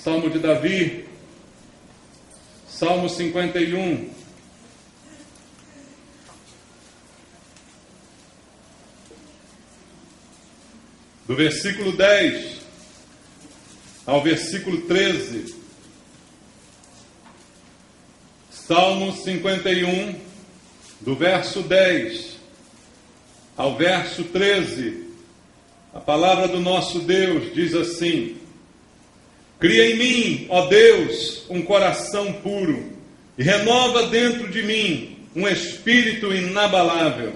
Salmo de Davi, Salmo 51. Do versículo 10 ao versículo 13. Salmo 51, do verso 10 ao verso 13. A palavra do nosso Deus diz assim: Cria em mim, ó Deus, um coração puro, e renova dentro de mim um espírito inabalável.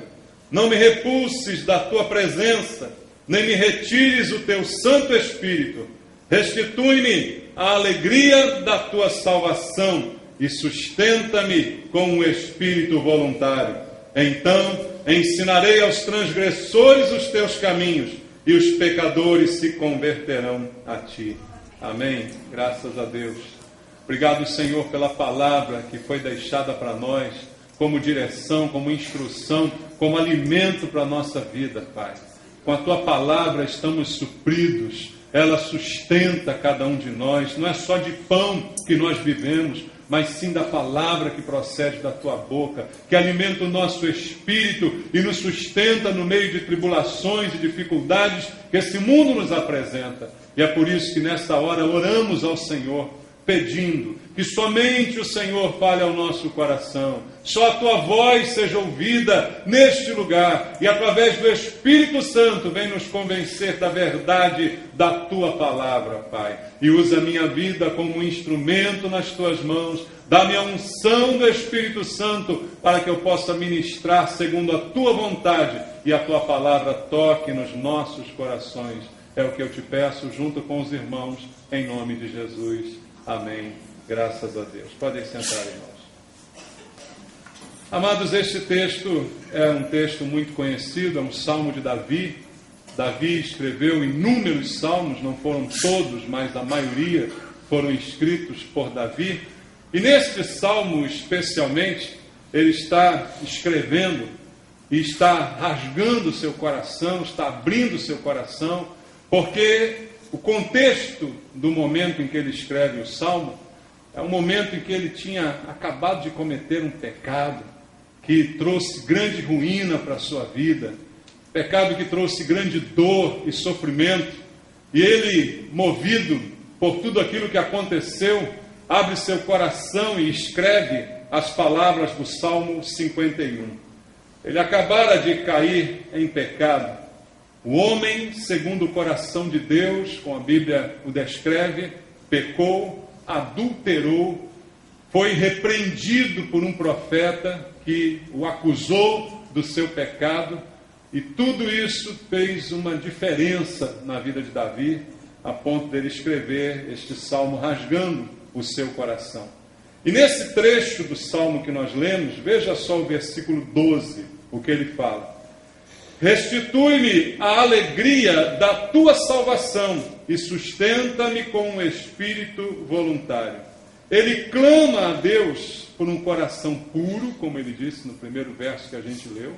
Não me repulses da tua presença, nem me retires o teu Santo Espírito. Restitui-me a alegria da tua salvação e sustenta-me com um espírito voluntário. Então ensinarei aos transgressores os teus caminhos, e os pecadores se converterão a ti. Amém. Graças a Deus. Obrigado, Senhor, pela palavra que foi deixada para nós como direção, como instrução, como alimento para a nossa vida, Pai. Com a tua palavra estamos supridos, ela sustenta cada um de nós. Não é só de pão que nós vivemos, mas sim da palavra que procede da tua boca, que alimenta o nosso espírito e nos sustenta no meio de tribulações e dificuldades que esse mundo nos apresenta. E é por isso que nesta hora oramos ao Senhor, pedindo que somente o Senhor fale ao nosso coração, só a tua voz seja ouvida neste lugar, e através do Espírito Santo vem nos convencer da verdade da tua palavra, Pai. E usa a minha vida como um instrumento nas tuas mãos, dá-me a unção do Espírito Santo para que eu possa ministrar segundo a tua vontade, e a tua palavra toque nos nossos corações. É o que eu te peço junto com os irmãos, em nome de Jesus. Amém. Graças a Deus. Podem sentar, irmãos. Amados, este texto é um texto muito conhecido, é um salmo de Davi. Davi escreveu inúmeros salmos, não foram todos, mas a maioria foram escritos por Davi. E neste salmo especialmente, ele está escrevendo e está rasgando o seu coração, está abrindo o seu coração, porque o contexto do momento em que ele escreve o salmo é um momento em que ele tinha acabado de cometer um pecado que trouxe grande ruína para a sua vida, pecado que trouxe grande dor e sofrimento, e ele, movido por tudo aquilo que aconteceu, abre seu coração e escreve as palavras do Salmo 51. Ele acabara de cair em pecado. O homem, segundo o coração de Deus, como a Bíblia o descreve, pecou, adulterou, foi repreendido por um profeta que o acusou do seu pecado, e tudo isso fez uma diferença na vida de Davi, a ponto dele escrever este salmo rasgando o seu coração. E nesse trecho do salmo que nós lemos, veja só o versículo 12, o que ele fala: Restitui-me a alegria da tua salvação e sustenta-me com um espírito voluntário. Ele clama a Deus por um coração puro, como ele disse no primeiro verso que a gente leu.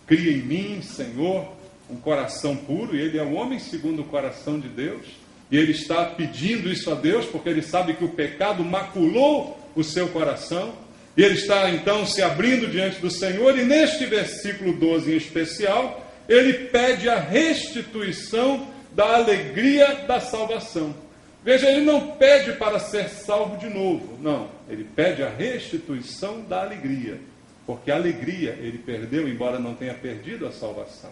Cria em mim, Senhor, um coração puro. E ele é um homem segundo o coração de Deus. E ele está pedindo isso a Deus porque ele sabe que o pecado maculou o seu coração. E ele está então se abrindo diante do Senhor. E neste versículo 12 em especial, ele pede a restituição da alegria da salvação. Veja, ele não pede para ser salvo de novo, não. Ele pede a restituição da alegria, porque a alegria ele perdeu, embora não tenha perdido a salvação.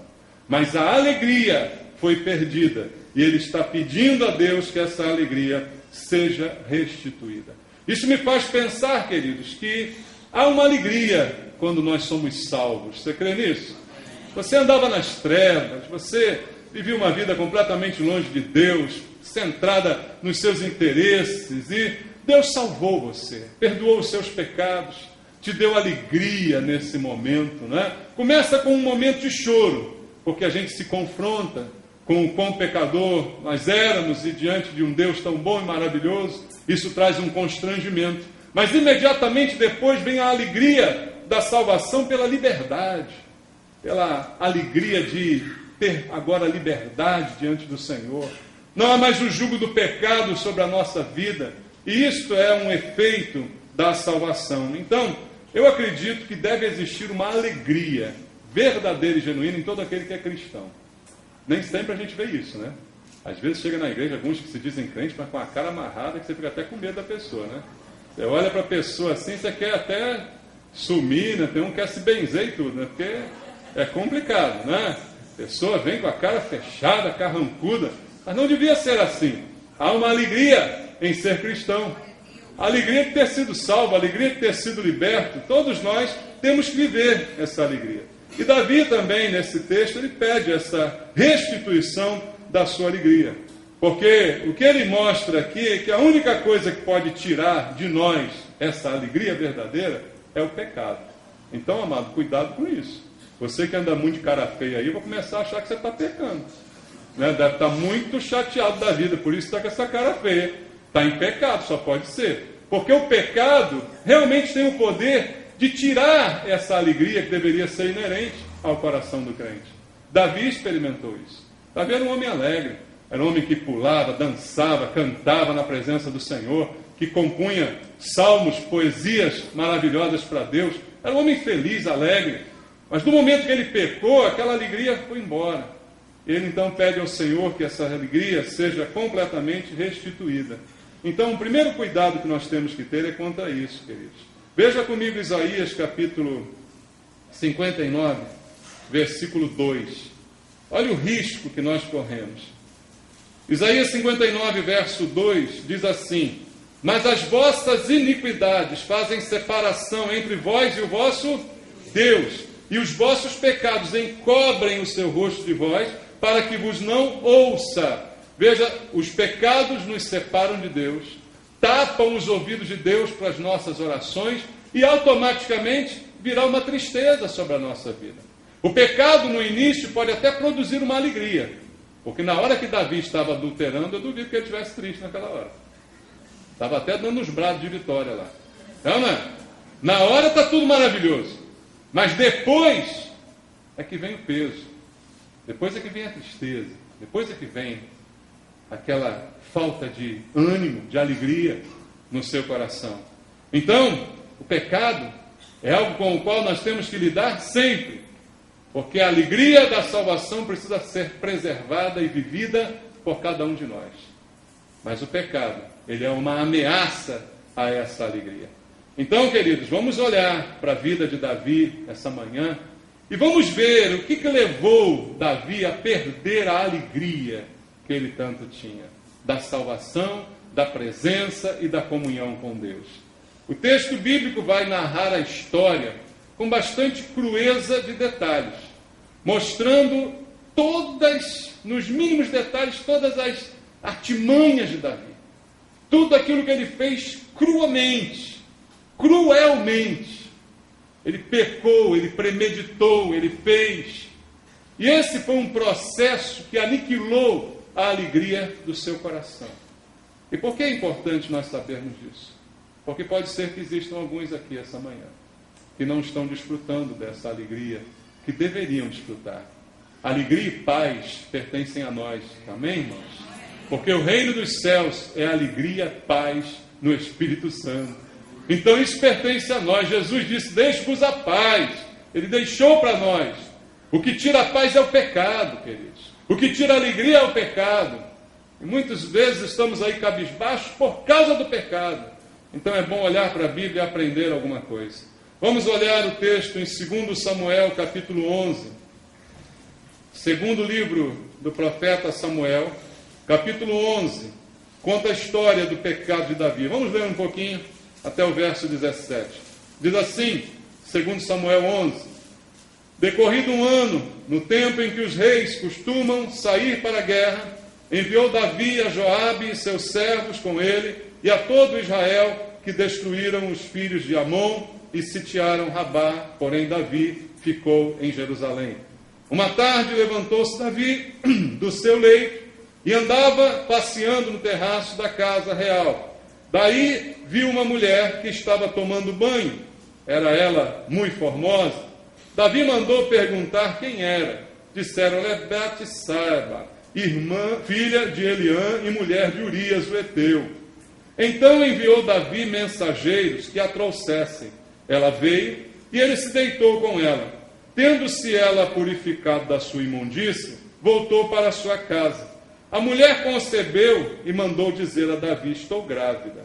Mas a alegria foi perdida, e ele está pedindo a Deus que essa alegria seja restituída. Isso me faz pensar, queridos, que há uma alegria quando nós somos salvos. Você crê nisso? Você andava nas trevas, você vivia uma vida completamente longe de Deus, centrada nos seus interesses, e Deus salvou você, perdoou os seus pecados, te deu alegria nesse momento, né? Começa com um momento de choro, porque a gente se confronta com o quão pecador nós éramos, e diante de um Deus tão bom e maravilhoso, isso traz um constrangimento. Mas imediatamente depois vem a alegria da salvação pela liberdade, pela alegria de ter agora liberdade diante do Senhor. Não há mais o jugo do pecado sobre a nossa vida. E isto é um efeito da salvação. Então, eu acredito que deve existir uma alegria verdadeira e genuína em todo aquele que é cristão. Nem sempre a gente vê isso, né? Às vezes chega na igreja alguns que se dizem crentes, mas com a cara amarrada, que você fica até com medo da pessoa, né? Você olha para a pessoa assim, você quer até sumir, né? Tem um que quer se benzer e tudo, né? Porque é complicado, né? A pessoa vem com a cara fechada, carrancuda, mas não devia ser assim. Há uma alegria em ser cristão. A alegria de ter sido salvo, a alegria de ter sido liberto. Todos nós temos que viver essa alegria. E Davi também, nesse texto, ele pede essa restituição da sua alegria. Porque o que ele mostra aqui é que a única coisa que pode tirar de nós essa alegria verdadeira é o pecado. Então, amado, cuidado com isso. Você que anda muito de cara feia aí, vai começar a achar que você está pecando. Né? Deve estar muito chateado da vida, por isso está com essa cara feia. Está em pecado, só pode ser. Porque o pecado realmente tem o poder de tirar essa alegria que deveria ser inerente ao coração do crente. Davi experimentou isso. Davi era um homem alegre, era um homem que pulava, dançava, cantava na presença do Senhor, que compunha salmos, poesias maravilhosas para Deus. Era um homem feliz, alegre. Mas no momento que ele pecou, aquela alegria foi embora. Ele então pede ao Senhor que essa alegria seja completamente restituída. Então, o primeiro cuidado que nós temos que ter é quanto a isso, queridos. Veja comigo Isaías capítulo 59, versículo 2. Olha o risco que nós corremos. Isaías 59, verso 2, diz assim: mas as vossas iniquidades fazem separação entre vós e o vosso Deus, e os vossos pecados encobrem o seu rosto de vós, para que vos não ouça. Veja, os pecados nos separam de Deus, tapam os ouvidos de Deus para as nossas orações e automaticamente virá uma tristeza sobre a nossa vida. O pecado no início pode até produzir uma alegria, porque na hora que Davi estava adulterando, eu duvido que ele estivesse triste naquela hora. Estava até dando uns brados de vitória lá. Não, não. Na hora está tudo maravilhoso, mas depois é que vem o peso, depois é que vem a tristeza, depois é que vem aquela falta de ânimo, de alegria no seu coração. Então, o pecado é algo com o qual nós temos que lidar sempre, porque a alegria da salvação precisa ser preservada e vivida por cada um de nós. Mas o pecado, ele é uma ameaça a essa alegria. Então, queridos, vamos olhar para a vida de Davi essa manhã e vamos ver o que levou Davi a perder a alegria que ele tanto tinha, da salvação, da presença e da comunhão com Deus. O texto bíblico vai narrar a história com bastante crueza de detalhes, mostrando nos mínimos detalhes, todas as artimanhas de Davi. Tudo aquilo que ele fez cruelmente. Ele pecou, ele premeditou, ele fez. E esse foi um processo que aniquilou a alegria do seu coração. E por que é importante nós sabermos disso? Porque pode ser que existam alguns aqui essa manhã que não estão desfrutando dessa alegria que deveriam desfrutar. Alegria e paz pertencem a nós, amém, irmãos? Porque o reino dos céus é alegria e paz no Espírito Santo. Então isso pertence a nós. Jesus disse: deixe-vos a paz. Ele deixou para nós. O que tira a paz é o pecado, queridos. O que tira a alegria é o pecado. E muitas vezes estamos aí cabisbaixos por causa do pecado. Então é bom olhar para a Bíblia e aprender alguma coisa. Vamos olhar o texto em 2 Samuel, capítulo 11. Segundo livro do profeta Samuel, capítulo 11. Conta a história do pecado de Davi. Vamos ler um pouquinho até o verso 17. Diz assim, 2 Samuel 11. Decorrido um ano, no tempo em que os reis costumam sair para a guerra, enviou Davi a Joabe e seus servos com ele, e a todo Israel, que destruíram os filhos de Amon e sitiaram Rabá, porém Davi ficou em Jerusalém. Uma tarde levantou-se Davi do seu leito e andava passeando no terraço da casa real. Daí viu uma mulher que estava tomando banho. Era ela muito formosa. Davi mandou perguntar quem era. Disseram-lhe: Betseba. filha de Eliã e mulher de Urias, o heteu. Então enviou Davi mensageiros que a trouxessem. Ela veio e ele se deitou com ela. Tendo-se ela purificado da sua imundícia, voltou para a sua casa. A mulher concebeu e mandou dizer a Davi: estou grávida.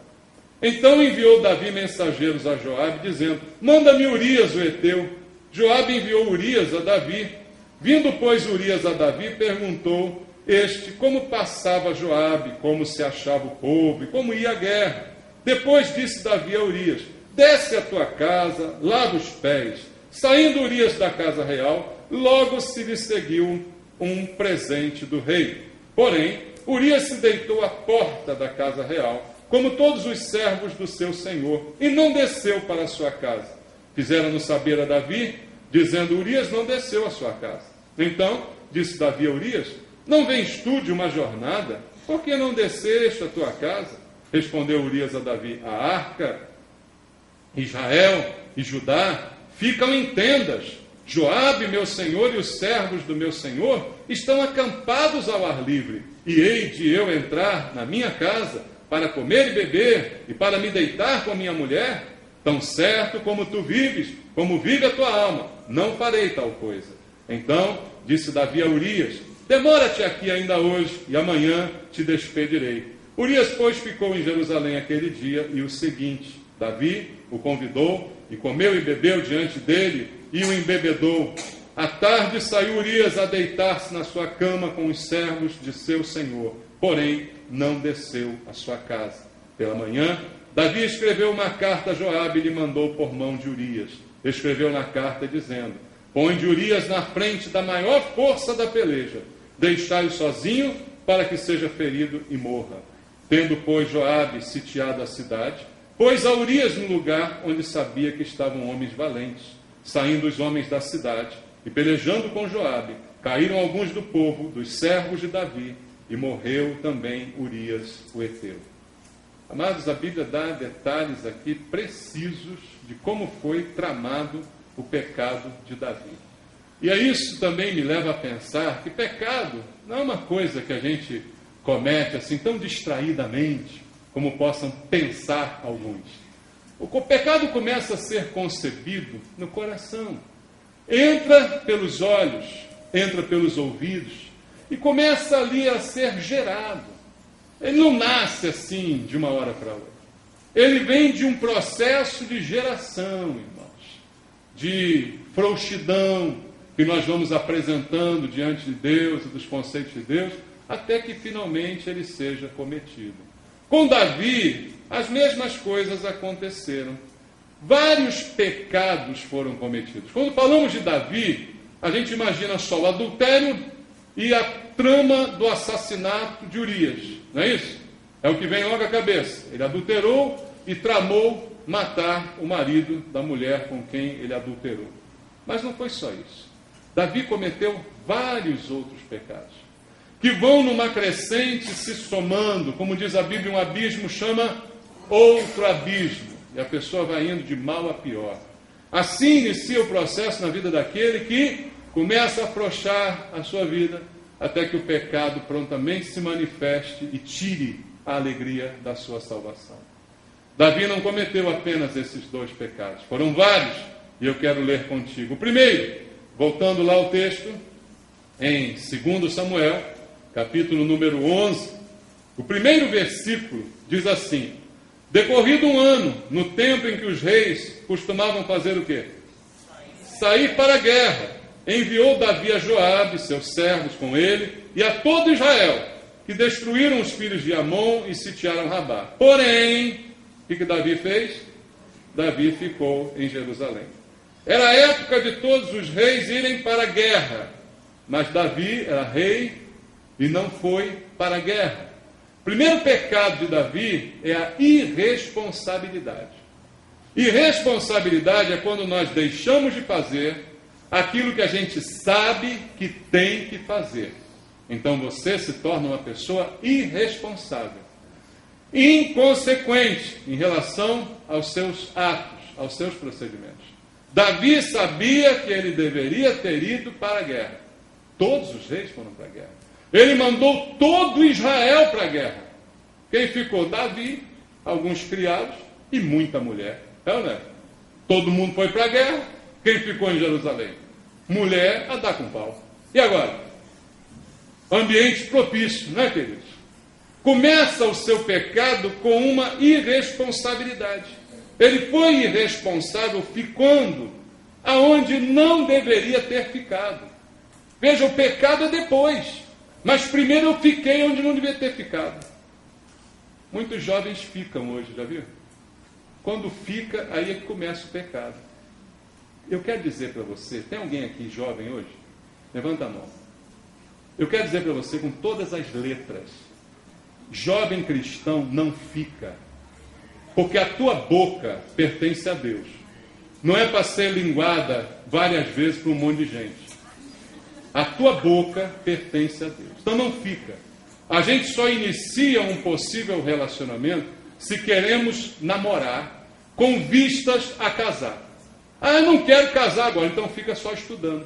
Então enviou Davi mensageiros a Joabe, dizendo: manda-me Urias, o heteu. Joabe enviou Urias a Davi. Vindo, pois, Urias a Davi, perguntou este como passava Joabe, como se achava o povo e como ia a guerra. Depois disse Davi a Urias: desce à tua casa, lava os pés. Saindo Urias da casa real, logo se lhe seguiu um presente do rei. Porém, Urias se deitou à porta da casa real, como todos os servos do seu senhor, e não desceu para a sua casa. Fizeram-no saber a Davi, dizendo: Urias não desceu à sua casa. Então, disse Davi a Urias: não vens tu de uma jornada? Por que não desceste à tua casa? Respondeu Urias a Davi: a arca, Israel e Judá ficam em tendas. Joabe, meu senhor, e os servos do meu senhor estão acampados ao ar livre. E hei de eu entrar na minha casa para comer e beber e para me deitar com minha mulher? Tão certo como tu vives, como vive a tua alma, não farei tal coisa. Então disse Davi a Urias: demora-te aqui ainda hoje, e amanhã te despedirei. Urias, pois, ficou em Jerusalém aquele dia e o seguinte. Davi o convidou e comeu e bebeu diante dele e o embebedou. À tarde saiu Urias a deitar-se na sua cama com os servos de seu senhor, porém não desceu à sua casa. Pela manhã, Davi escreveu uma carta a Joabe e lhe mandou por mão de Urias. Escreveu na carta dizendo: põe de Urias na frente da maior força da peleja, deixai-o sozinho para que seja ferido e morra. Tendo, pois, Joabe sitiado a cidade, pôs a Urias no lugar onde sabia que estavam homens valentes. Saindo os homens da cidade e pelejando com Joabe, caíram alguns do povo, dos servos de Davi, e morreu também Urias, o heteu. Amados, a Bíblia dá detalhes aqui precisos de como foi tramado o pecado de Davi. E a isso também me leva a pensar que pecado não é uma coisa que a gente comete assim tão distraidamente como possam pensar alguns. O pecado começa a ser concebido no coração. Entra pelos olhos, entra pelos ouvidos e começa ali a ser gerado. Ele não nasce assim de uma hora para outra. Ele vem de um processo de geração, irmãos, de frouxidão que nós vamos apresentando diante de Deus e dos conceitos de Deus, até que finalmente ele seja cometido. Com Davi, as mesmas coisas aconteceram. Vários pecados foram cometidos. Quando falamos de Davi, a gente imagina só o adultério e a trama do assassinato de Urias. Não é isso? É o que vem logo à cabeça. Ele adulterou e tramou matar o marido da mulher com quem ele adulterou. Mas não foi só isso. Davi cometeu vários outros pecados, que vão numa crescente se somando. Como diz a Bíblia, um abismo chama outro abismo. E a pessoa vai indo de mal a pior. Assim inicia o processo na vida daquele que começa a afrouxar a sua vida, até que o pecado prontamente se manifeste e tire a alegria da sua salvação. Davi não cometeu apenas esses dois pecados, foram vários, e eu quero ler contigo. O primeiro, voltando lá ao texto, em 2 Samuel, capítulo número 11, o primeiro versículo diz assim: decorrido um ano, no tempo em que os reis costumavam fazer o quê? Sair para a guerra, enviou Davi a Joabe, seus servos com ele, e a todo Israel, que destruíram os filhos de Amon e sitiaram Rabá. Porém, o que Davi fez? Davi ficou em Jerusalém. Era a época de todos os reis irem para a guerra, mas Davi era rei e não foi para a guerra. O primeiro pecado de Davi é a irresponsabilidade. Irresponsabilidade é quando nós deixamos de fazer aquilo que a gente sabe que tem que fazer. Então você se torna uma pessoa irresponsável, inconsequente em relação aos seus atos, aos seus procedimentos. Davi sabia que ele deveria ter ido para a guerra. Todos os reis foram para a guerra. Ele mandou todo Israel para a guerra. Quem ficou? Davi, alguns criados e muita mulher. É ou não é? Todo mundo foi para a guerra. Quem ficou em Jerusalém? Mulher a dar com pau. E agora? Ambiente propício, não é, queridos? Começa o seu pecado com uma irresponsabilidade. Ele foi irresponsável ficando aonde não deveria ter ficado. Veja, o pecado é depois. Mas primeiro eu fiquei onde não devia ter ficado. Muitos jovens ficam hoje, já viu? Quando fica, aí é que começa o pecado. Eu quero dizer para você, tem alguém aqui jovem hoje? Levanta a mão. Eu quero dizer para você com todas as letras, jovem cristão não fica, porque a tua boca pertence a Deus. Não é para ser linguada várias vezes para um monte de gente. A tua boca pertence a Deus. Então não fica. A gente só inicia um possível relacionamento se queremos namorar com vistas a casar. Ah, eu não quero casar agora, então fica só estudando.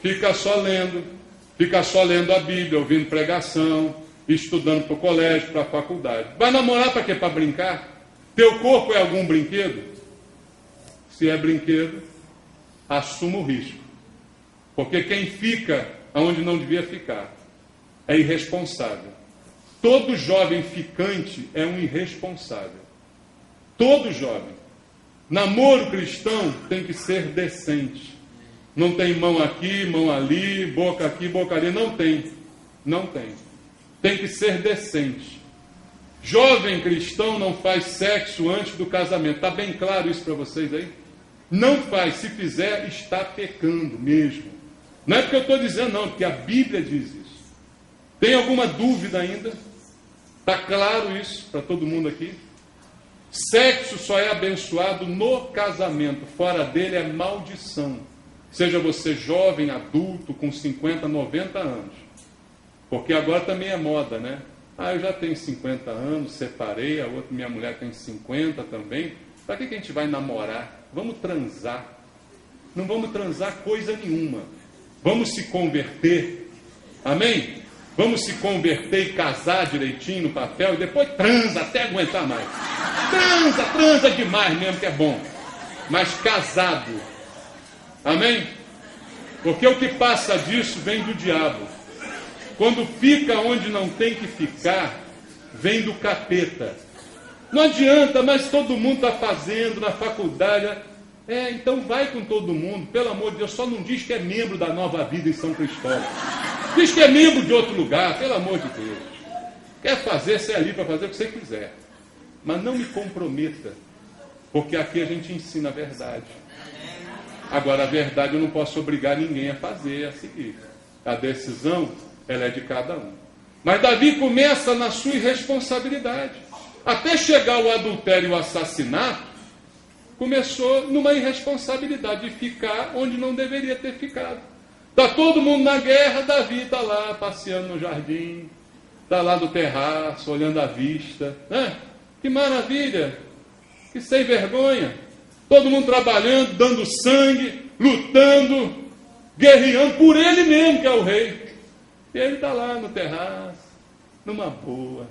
Fica só lendo a Bíblia, ouvindo pregação, estudando para o colégio, para a faculdade. Vai namorar para quê? Para brincar? Teu corpo é algum brinquedo? Se é brinquedo, assuma o risco. Porque quem fica onde não devia ficar é irresponsável. Todo jovem ficante é um irresponsável. Todo jovem. Namoro cristão tem que ser decente. Não tem mão aqui, mão ali, boca aqui, boca ali. Não tem. Não tem. Tem que ser decente. Jovem cristão não faz sexo antes do casamento. Está bem claro isso para vocês aí? Não faz. Se fizer, está pecando mesmo. Não é porque eu estou dizendo, não, porque a Bíblia diz isso. Tem alguma dúvida ainda? Está claro isso para todo mundo aqui? Sexo só é abençoado no casamento. Fora dele é maldição. Seja você jovem, adulto, com 50, 90 anos. Porque agora também é moda, né? Ah, eu já tenho 50 anos, separei, a outra, minha mulher tem 50 também. Para que a gente vai namorar? Vamos transar. Não vamos transar coisa nenhuma. Vamos se converter. Amém? Vamos se converter e casar direitinho no papel e depois transa até aguentar mais. Transa demais mesmo que é bom. Mas casado. Amém? Porque o que passa disso vem do diabo. Quando fica onde não tem que ficar, vem do capeta. Não adianta, mas todo mundo está fazendo na faculdade. Então vai com todo mundo, pelo amor de Deus, só não diz que é membro da Nova Vida em São Cristóvão. Diz que é membro de outro lugar, pelo amor de Deus. Quer fazer, você é ali para fazer o que você quiser. Mas não me comprometa, porque aqui a gente ensina a verdade. Agora, a verdade eu não posso obrigar ninguém a fazer, a seguir. A decisão, ela é de cada um. Mas Davi começa na sua irresponsabilidade. Até chegar o adultério e o assassinato, começou numa irresponsabilidade de ficar onde não deveria ter ficado. Está todo mundo na guerra, Davi está lá passeando no jardim, está lá no terraço, olhando a vista. Que maravilha, que sem vergonha. Todo mundo trabalhando, dando sangue, lutando, guerreando por ele mesmo, que é o rei. E ele está lá no terraço, numa boa.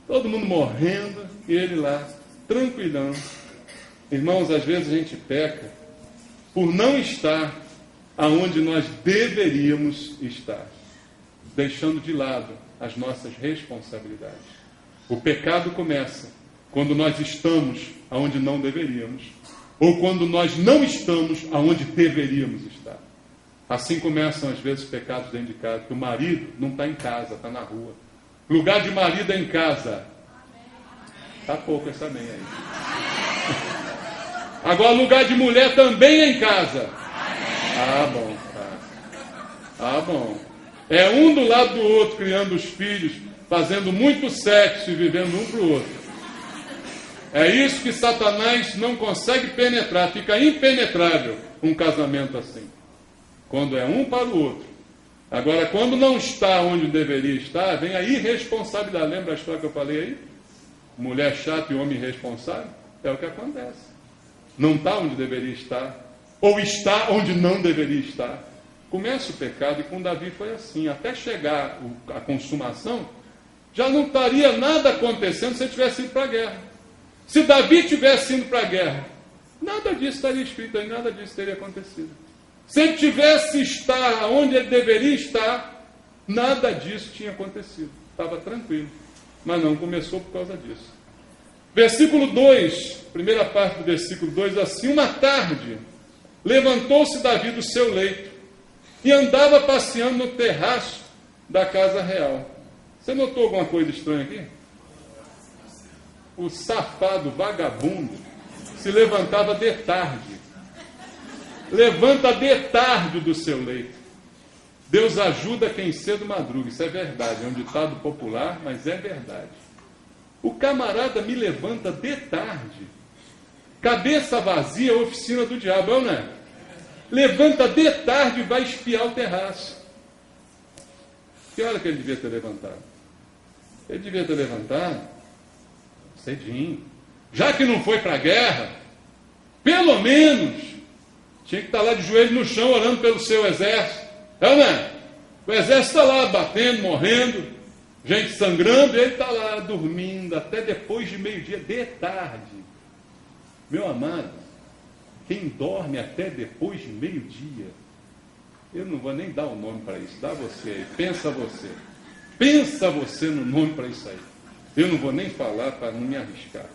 Todo mundo morrendo e ele lá, tranquilão. Irmãos, às vezes a gente peca por não estar aonde nós deveríamos estar, deixando de lado as nossas responsabilidades. O pecado começa quando nós estamos aonde não deveríamos, ou quando nós não estamos aonde deveríamos estar. Assim começam às vezes os pecados dentro de casa, que o marido não está em casa, está na rua. Lugar de marido é em casa. Está pouco essa amém aí. Agora, lugar de mulher também é em casa. Ah, bom. Tá. Ah, bom. É um do lado do outro, criando os filhos, fazendo muito sexo e vivendo um para o outro. É isso que Satanás não consegue penetrar. Fica impenetrável um casamento assim. Quando é um para o outro. Agora, quando não está onde deveria estar, vem a irresponsabilidade. Lembra a história que eu falei aí? Mulher chata e homem irresponsável? É o que acontece. Não está onde deveria estar. Ou está onde não deveria estar. Começa o pecado, e com Davi foi assim. Até chegar a consumação, já não estaria nada acontecendo se ele tivesse ido para a guerra. Se Davi tivesse ido para a guerra, nada disso estaria escrito aí, nada disso teria acontecido. Se ele tivesse estar onde ele deveria estar, nada disso tinha acontecido. Estava tranquilo. Mas não começou por causa disso. Versículo 2, primeira parte do versículo 2, assim: uma tarde, levantou-se Davi do seu leito e andava passeando no terraço da casa real. Você notou alguma coisa estranha aqui? O safado vagabundo se levantava de tarde. Levanta de tarde do seu leito. Deus ajuda quem cedo madruga. Isso é verdade, é um ditado popular, mas é verdade. O camarada me levanta de tarde. Cabeça vazia, oficina do diabo, não é? Levanta de tarde e vai espiar o terraço. Que hora que ele devia ter levantado? Ele devia ter levantado cedinho. Já que não foi para a guerra, pelo menos tinha que estar lá de joelho no chão orando pelo seu exército. É, né? O exército está lá batendo, morrendo, gente sangrando, e ele está lá dormindo até depois de meio-dia, de tarde. Meu amado, quem dorme até depois de meio-dia, eu não vou nem dar o nome para isso, dá você aí, pensa você no nome para isso aí. Eu não vou nem falar para não me arriscar.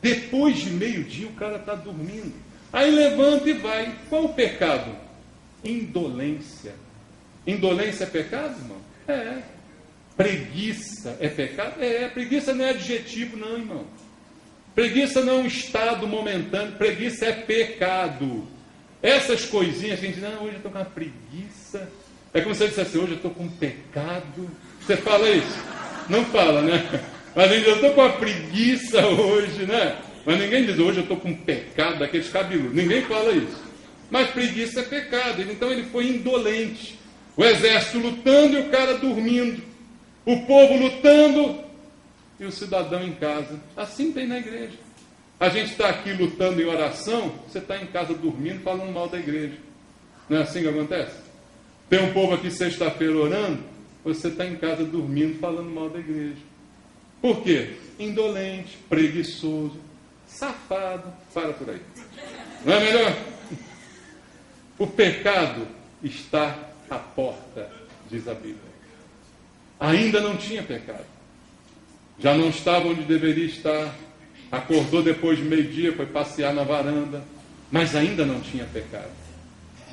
Depois de meio-dia o cara está dormindo. Aí levanta e vai. Qual o pecado? Indolência. Indolência é pecado, irmão? É. Preguiça é pecado? É. Preguiça não é adjetivo, não, irmão. Preguiça não é um estado momentâneo. Preguiça é pecado. Essas coisinhas que a gente diz, não, hoje eu estou com uma preguiça. É como se você dissesse assim, hoje eu estou com um pecado. Você fala isso? Não fala, né? Mas a gente diz, eu estou com uma preguiça hoje, né? Mas ninguém diz, hoje eu estou com um pecado daqueles cabeludos. Ninguém fala isso. Mas preguiça é pecado. Então ele foi indolente. O exército lutando e o cara dormindo. O povo lutando e o cidadão em casa. Assim tem na igreja. A gente está aqui lutando em oração, você está em casa dormindo, falando mal da igreja. Não é assim que acontece? Tem um povo aqui sexta-feira orando, você está em casa dormindo, falando mal da igreja. Por quê? Indolente, preguiçoso, safado. Para por aí. Não é melhor? O pecado está à porta, diz a Bíblia. Ainda não tinha pecado. Já não estava onde deveria estar. Acordou depois de meio-dia, foi passear na varanda. Mas ainda não tinha pecado.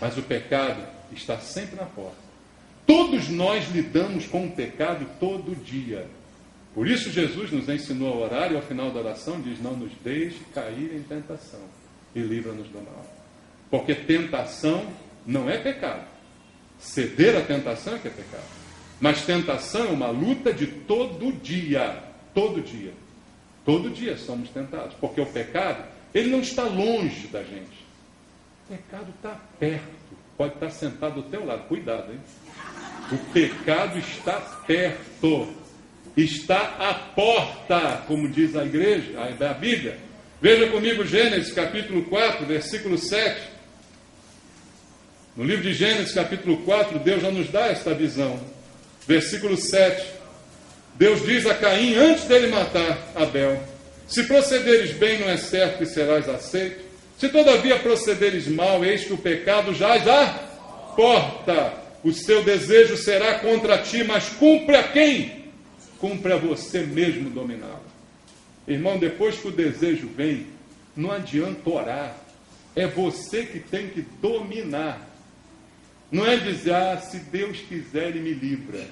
Mas o pecado está sempre na porta. Todos nós lidamos com o pecado todo dia. Por isso Jesus nos ensinou a orar e ao final da oração diz, não nos deixe cair em tentação e livra-nos do mal. Porque tentação não é pecado. Ceder à tentação é que é pecado. Mas tentação é uma luta de todo dia. Todo dia. Todo dia somos tentados. Porque o pecado, ele não está longe da gente. O pecado está perto. Pode estar sentado ao teu lado. Cuidado, hein? O pecado está perto. Está à porta, como diz a igreja, a Bíblia. Veja comigo Gênesis capítulo 4, versículo 7. No livro de Gênesis capítulo 4, Deus já nos dá esta visão. Versículo 7. Deus diz a Caim, antes dele matar Abel, se procederes bem, não é certo que serás aceito. Se todavia procederes mal, eis que o pecado jaz à porta. O seu desejo será contra ti, mas cumpre a quem? Cumpre a você mesmo dominá-lo. Irmão, depois que o desejo vem, não adianta orar. É você que tem que dominar. Não é dizer, se Deus quiser, Ele me livra.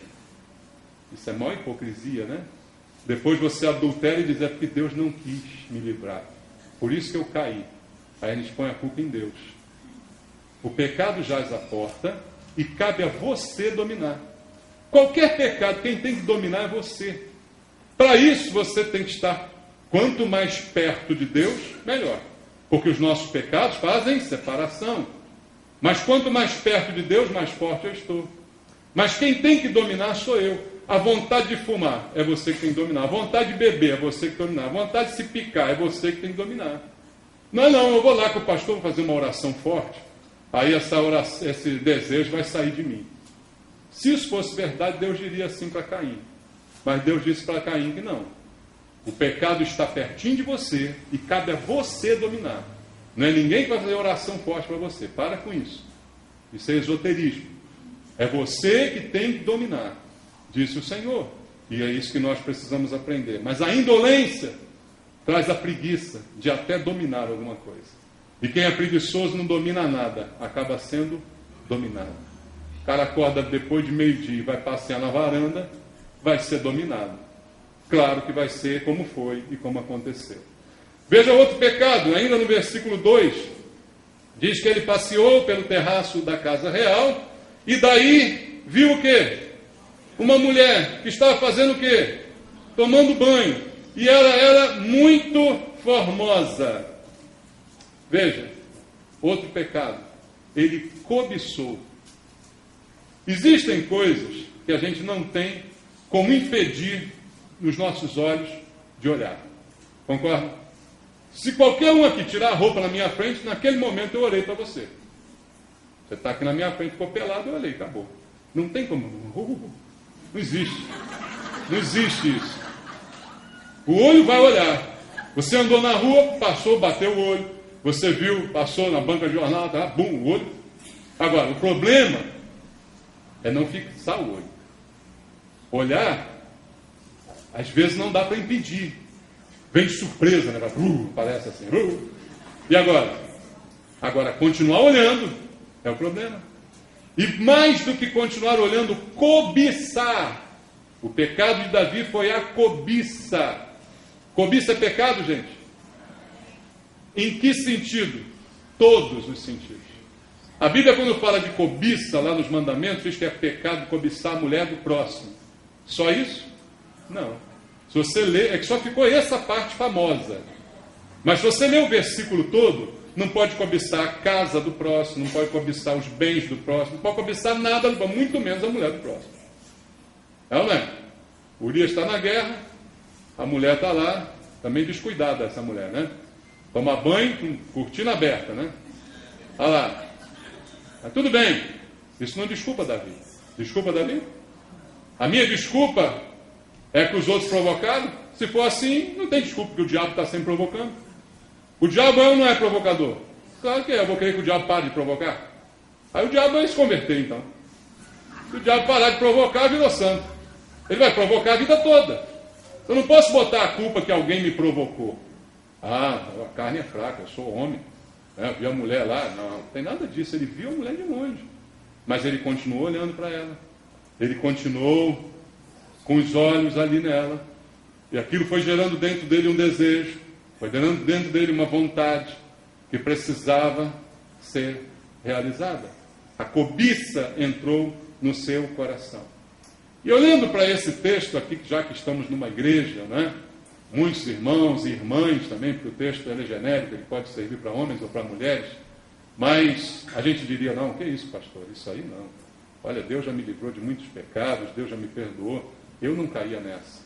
Isso é maior hipocrisia, né? Depois você adultera e diz, é porque Deus não quis me livrar. Por isso que eu caí. Aí a gente põe a culpa em Deus. O pecado jaz à porta e cabe a você dominar. Qualquer pecado, quem tem que dominar é você. Para isso você tem que estar, quanto mais perto de Deus, melhor. Porque os nossos pecados fazem separação. Mas quanto mais perto de Deus, mais forte eu estou. Mas quem tem que dominar sou eu. A vontade de fumar é você que tem que dominar. A vontade de beber é você que tem que dominar. A vontade de se picar é você que tem que dominar. Não, eu vou lá com o pastor, vou fazer uma oração forte. aí esse desejo vai sair de mim. Se isso fosse verdade, Deus diria assim para Caim. Mas Deus disse para Caim que não. O pecado está pertinho de você e cabe a você dominar. Não é ninguém que vai fazer oração forte para você. Para com isso. Isso é esoterismo. É você que tem que dominar, disse o Senhor. E é isso que nós precisamos aprender. Mas a indolência traz a preguiça de até dominar alguma coisa. E quem é preguiçoso não domina nada, acaba sendo dominado. O cara acorda depois de meio-dia e vai passear na varanda, vai ser dominado. Claro que vai ser como foi e como aconteceu. Veja outro pecado, ainda no versículo 2, diz que ele passeou pelo terraço da casa real e daí viu o quê? Uma mulher que estava fazendo o quê? Tomando banho. E ela era muito formosa. Veja, outro pecado. Ele cobiçou. Existem coisas que a gente não tem como impedir nos nossos olhos de olhar. Concorda? Se qualquer um aqui tirar a roupa na minha frente, naquele momento eu olhei para você. Você está aqui na minha frente, ficou pelado, eu olhei, acabou. Não tem como. Não existe. Não existe isso. O olho vai olhar. Você andou na rua, passou, bateu o olho. Você viu, passou na banca de jornal, tá, bum, o olho. Agora, o problema é não fixar o olho. Olhar, às vezes não dá para impedir. Vem de surpresa, né? Parece assim. E agora? Agora, continuar olhando é o problema. E mais do que continuar olhando, cobiçar. O pecado de Davi foi a cobiça. Cobiça é pecado, gente? Em que sentido? Todos os sentidos. A Bíblia, quando fala de cobiça, lá nos mandamentos, diz que é pecado cobiçar a mulher do próximo. Só isso? Não. Se você ler, é que só ficou essa parte famosa. Mas se você ler o versículo todo, não pode cobiçar a casa do próximo, não pode cobiçar os bens do próximo, não pode cobiçar nada, muito menos a mulher do próximo. É ou não é? Urias está na guerra, a mulher está lá, também descuidada essa mulher, né? Toma banho com cortina aberta, né? Olha lá. Mas tudo bem, isso não desculpa Davi. Desculpa Davi? A minha desculpa é que os outros provocaram? Se for assim, não tem desculpa, porque o diabo está sempre provocando. O diabo é ou não é provocador? Claro que é, eu vou querer que o diabo pare de provocar. Aí o diabo vai se converter, então. Se o diabo parar de provocar, virou santo. Ele vai provocar a vida toda. Eu não posso botar a culpa que alguém me provocou. Ah, a carne é fraca, eu sou homem. Vi a mulher lá. Não tem nada disso. Ele viu a mulher de longe. Mas ele continuou olhando para ela. Ele continuou com os olhos ali nela. E aquilo foi gerando dentro dele um desejo. Foi gerando dentro dele uma vontade que precisava ser realizada. A cobiça entrou no seu coração. E olhando para esse texto aqui, já que estamos numa igreja, né? Muitos irmãos e irmãs também, porque o texto é genérico, ele pode servir para homens ou para mulheres, mas a gente diria, não, que isso, pastor? Isso aí não. Olha, Deus já me livrou de muitos pecados, Deus já me perdoou, eu não caía nessa.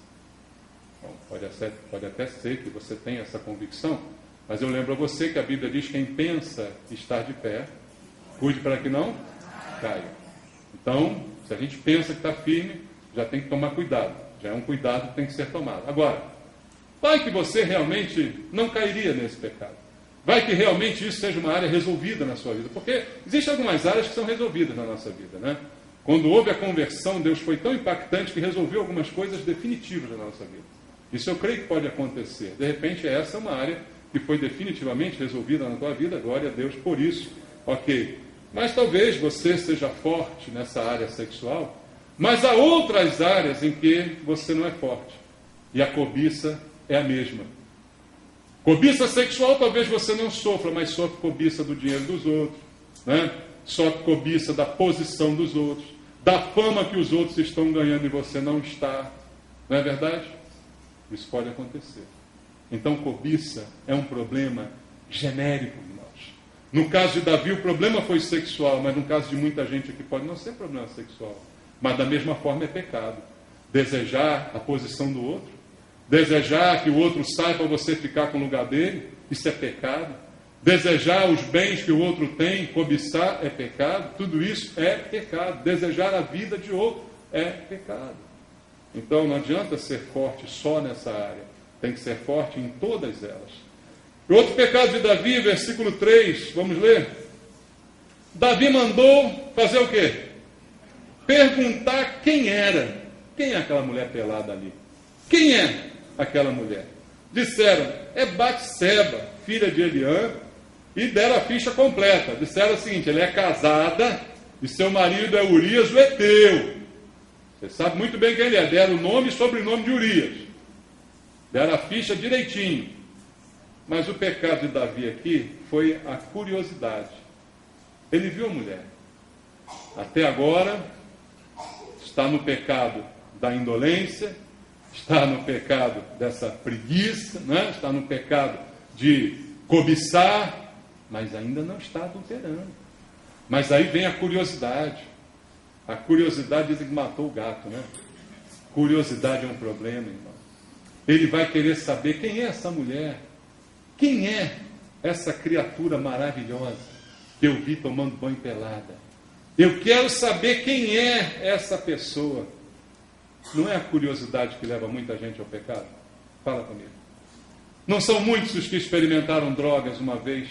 Bom, pode até ser que você tenha essa convicção, mas eu lembro a você que a Bíblia diz que quem pensa estar de pé, cuide para que não caia. Então, se a gente pensa que está firme, já tem que tomar cuidado. Já é um cuidado que tem que ser tomado. Agora, vai que você realmente não cairia nesse pecado. Vai que realmente isso seja uma área resolvida na sua vida. Porque existem algumas áreas que são resolvidas na nossa vida, né? Quando houve a conversão, Deus foi tão impactante que resolveu algumas coisas definitivas na nossa vida. Isso eu creio que pode acontecer. De repente, essa é uma área que foi definitivamente resolvida na tua vida. Glória a Deus por isso. Ok. Mas talvez você seja forte nessa área sexual, mas há outras áreas em que você não é forte. E a cobiça é a mesma. Cobiça sexual talvez você não sofra, mas sofre cobiça do dinheiro dos outros, né? Sofre cobiça da posição dos outros, da fama que os outros estão ganhando e você não está. Não é verdade? Isso pode acontecer. Então cobiça é um problema genérico de nós. No caso de Davi o problema foi sexual, mas no caso de muita gente aqui pode não ser problema sexual. Mas da mesma forma é pecado. Desejar a posição do outro, desejar que o outro saia para você ficar com o lugar dele, isso é pecado. Desejar os bens que o outro tem, cobiçar é pecado, tudo isso é pecado. Desejar a vida de outro é pecado. Então não adianta ser forte só nessa área, tem que ser forte em todas elas. E outro pecado de Davi, versículo 3, vamos ler? Davi mandou fazer o quê? Perguntar quem era. Quem é aquela mulher pelada ali? Quem é aquela mulher? Disseram, é Batseba, filha de Eliã, e deram a ficha completa. Disseram o seguinte, ela é casada e seu marido é Urias, o Heteu. Você sabe muito bem quem ele é. Deram o nome e sobrenome de Urias. Deram a ficha direitinho. Mas o pecado de Davi aqui foi a curiosidade. Ele viu a mulher. Até agora, está no pecado da indolência, está no pecado dessa preguiça, né? Está no pecado de cobiçar, mas ainda não está adulterando. Mas aí vem a curiosidade. A curiosidade dizem que matou o gato, né? Curiosidade é um problema, irmão. Ele vai querer saber quem é essa mulher, quem é essa criatura maravilhosa que eu vi tomando banho pelada. Eu quero saber quem é essa pessoa. Não é a curiosidade que leva muita gente ao pecado? Fala comigo. Não são muitos os que experimentaram drogas uma vez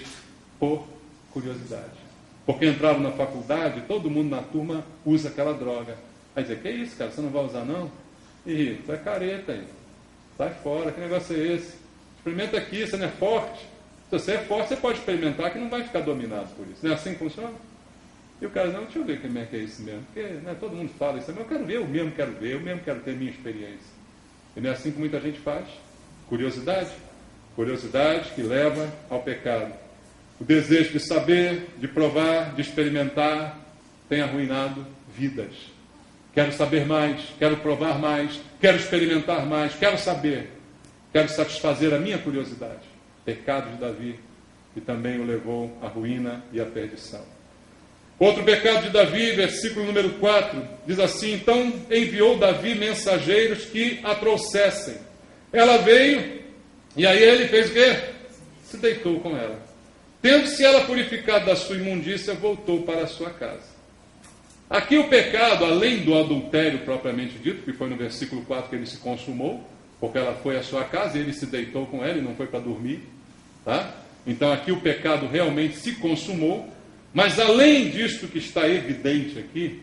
por curiosidade. Porque entraram na faculdade, todo mundo na turma usa aquela droga. Aí dizer, que isso, cara, você não vai usar não? Ih, tu é careta aí. Sai fora, que negócio é esse? Experimenta aqui, você não é forte. Se você é forte, você pode experimentar que não vai ficar dominado por isso. Não é assim que funciona? E o cara, não, deixa eu ver como é que é isso mesmo. Porque né, todo mundo fala isso, mas eu quero ver, eu mesmo quero ter minha experiência. E não é assim que muita gente faz. Curiosidade. Curiosidade que leva ao pecado. O desejo de saber, de provar, de experimentar, tem arruinado vidas. Quero saber mais, quero provar mais, quero experimentar mais, quero saber. Quero satisfazer a minha curiosidade. Pecado de Davi, que também o levou à ruína e à perdição. Outro pecado de Davi, versículo número 4, diz assim, então enviou Davi mensageiros que a trouxessem. Ela veio, e aí ele fez o quê? Se deitou com ela. Tendo-se ela purificado da sua imundícia, voltou para a sua casa. Aqui o pecado, além do adultério propriamente dito, que foi no versículo 4 que ele se consumou, porque ela foi à sua casa e ele se deitou com ela e não foi para dormir. Tá? Então aqui o pecado realmente se consumou, mas além disto que está evidente aqui,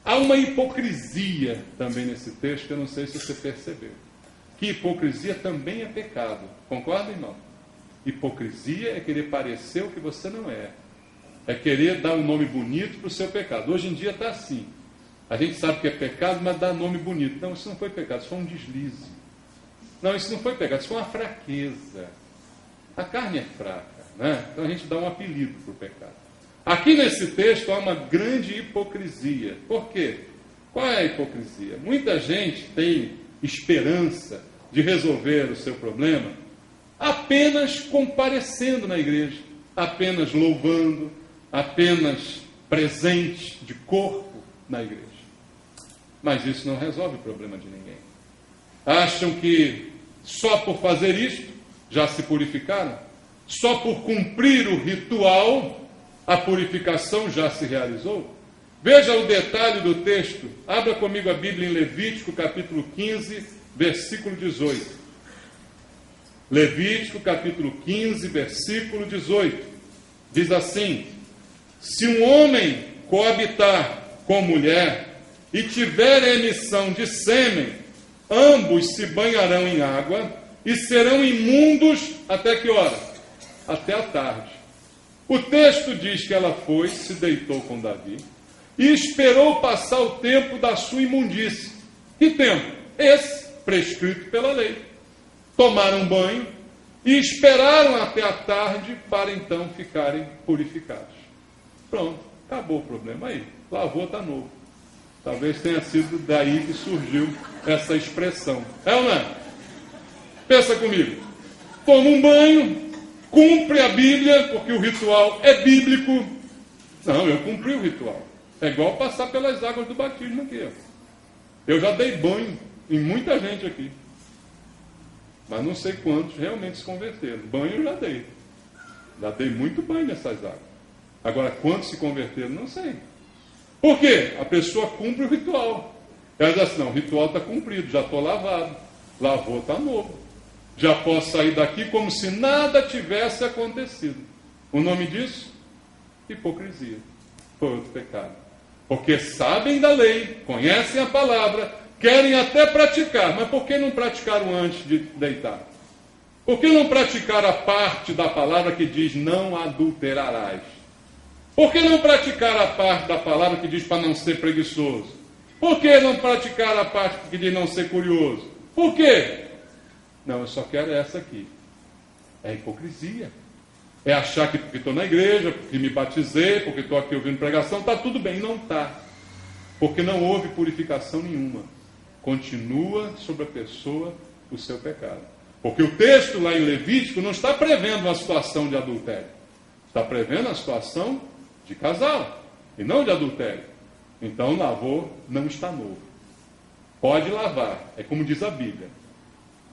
há uma hipocrisia também nesse texto, que eu não sei se você percebeu. Que hipocrisia também é pecado. Concorda, irmão? Hipocrisia é querer parecer o que você não é. É querer dar um nome bonito para o seu pecado. Hoje em dia está assim. A gente sabe que é pecado, mas dá nome bonito. Não, isso não foi pecado, isso foi um deslize. Não, isso não foi pecado, isso foi uma fraqueza. A carne é fraca, né? Então a gente dá um apelido para o pecado. Aqui nesse texto há uma grande hipocrisia. Por quê? Qual é a hipocrisia? Muita gente tem esperança de resolver o seu problema apenas comparecendo na igreja, apenas louvando, apenas presente de corpo na igreja. Mas isso não resolve o problema de ninguém. Acham que só por fazer isto já se purificaram? Só por cumprir o ritual a purificação já se realizou? Veja o detalhe do texto. Abra comigo a Bíblia em Levítico, capítulo 15, versículo 18. Levítico, capítulo 15, versículo 18. Diz assim, se um homem coabitar com mulher e tiver emissão de sêmen, ambos se banharão em água e serão imundos até que hora? Até a tarde. O texto diz que ela foi, se deitou com Davi e esperou passar o tempo da sua imundície. Que tempo? Esse prescrito pela lei. Tomaram banho e esperaram até a tarde para então ficarem purificados. Pronto, acabou o problema aí. Lavou, está novo. Talvez tenha sido daí que surgiu essa expressão. É ou não é? Pensa comigo. Toma um banho, cumpre a Bíblia, porque o ritual é bíblico. Não, eu cumpri o ritual. É igual passar pelas águas do batismo aqui. Ó. Eu já dei banho em muita gente aqui. Mas não sei quantos realmente se converteram. Banho eu já dei. Já dei muito banho nessas águas. Agora, quantos se converteram, não sei. Por quê? A pessoa cumpre o ritual. Ela diz assim, não, o ritual está cumprido, já estou lavado. Lavou, está novo. Já posso sair daqui como se nada tivesse acontecido. O nome disso? Hipocrisia. Foi outro pecado. Porque sabem da lei, conhecem a palavra, querem até praticar. Mas por que não praticaram antes de deitar? Por que não praticar a parte da palavra que diz não adulterarás? Por que não praticar a parte da palavra que diz para não ser preguiçoso? Por que não praticar a parte que diz não ser curioso? Por quê? Não, eu só quero essa aqui. É hipocrisia. É achar que porque estou na igreja, porque me batizei, porque estou aqui ouvindo pregação, está tudo bem. Não está. Porque não houve purificação nenhuma. Continua sobre a pessoa o seu pecado. Porque o texto lá em Levítico não está prevendo uma situação de adultério. Está prevendo a situação de casal, e não de adultério. Então, lavou, não está novo. Pode lavar, é como diz a Bíblia.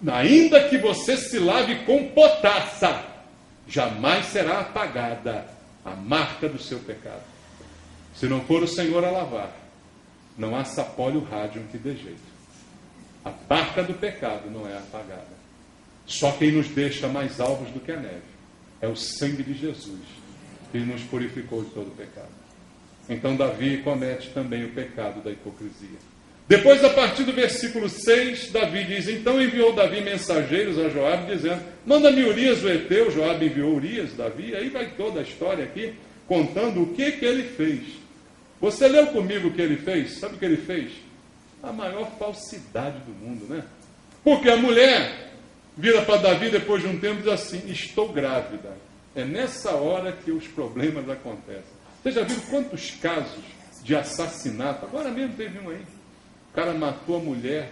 Ainda que você se lave com potassa, jamais será apagada a marca do seu pecado. Se não for o Senhor a lavar, não há sapólio rádio que dê jeito. A marca do pecado não é apagada. Só quem nos deixa mais alvos do que a neve é o sangue de Jesus, que nos purificou de todo o pecado. Então Davi comete também o pecado da hipocrisia. Depois, a partir do versículo 6, Davi diz, então enviou Davi mensageiros a Joabe, dizendo, manda-me Urias o Heteu. Joabe enviou Urias, Davi, aí vai toda a história aqui, contando o que ele fez. Você leu comigo o que ele fez? Sabe o que ele fez? A maior falsidade do mundo, né? Porque a mulher vira para Davi depois de um tempo e diz assim, estou grávida. É nessa hora que os problemas acontecem. Você já viu quantos casos de assassinato? Agora mesmo teve um aí. O cara matou a mulher